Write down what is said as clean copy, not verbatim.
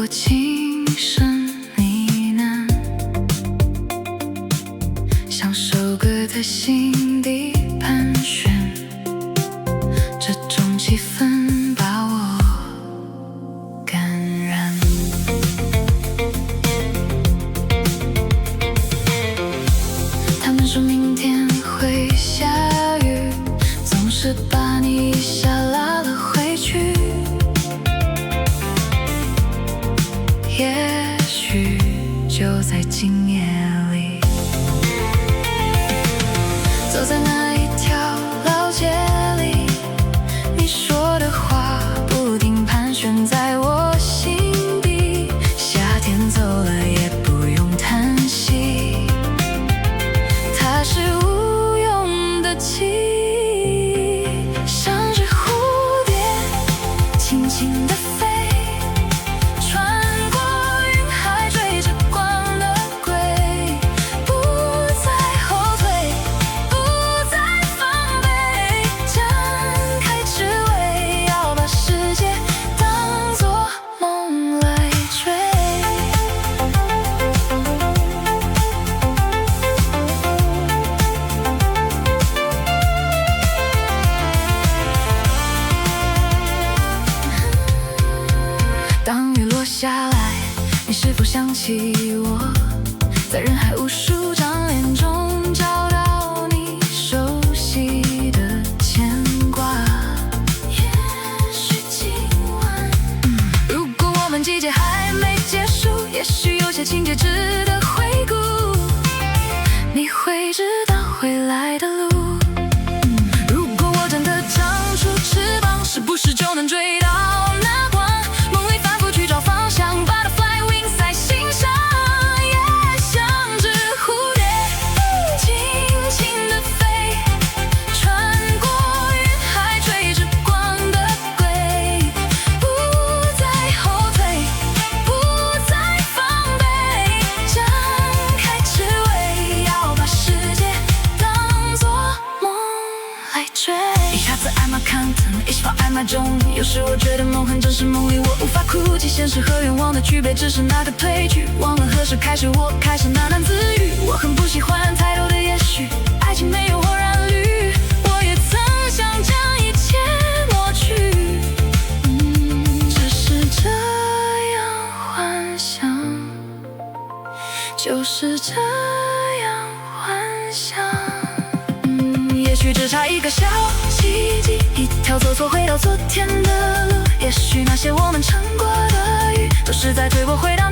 或轻声呢喃，像首歌的心底盘旋，这种气氛把我感染。他们说明天会下雨，总是把你一下拉了回去。也许就在今夜里，走在那一条老街里，你说的话不停盘旋在我心底。夏天走了也不用叹息，它是无用的记忆，像只蝴蝶轻轻地飞，当雨落下来，你是否想起我？在人海无数张脸中找到你熟悉的牵挂。也许今晚，如果我们季节还没结束，也许有些情节值得回顾。你会知道回来的路。如果我真的长出翅膀，是不是就能追到那光？Ich war einmal中，有时我觉得梦很真实，梦里我无法哭泣，现实和愿望的区别只是那个褪去，忘了何时开始我开始喃喃自语，我很不喜欢太多的也许，爱情没有红染绿，我也曾想将一切抹去，只是这样幻想，就是这样幻想，也许只差一个小奇迹，一条走错回到昨天的路，也许那些我们撑过的雨，都是在推我回到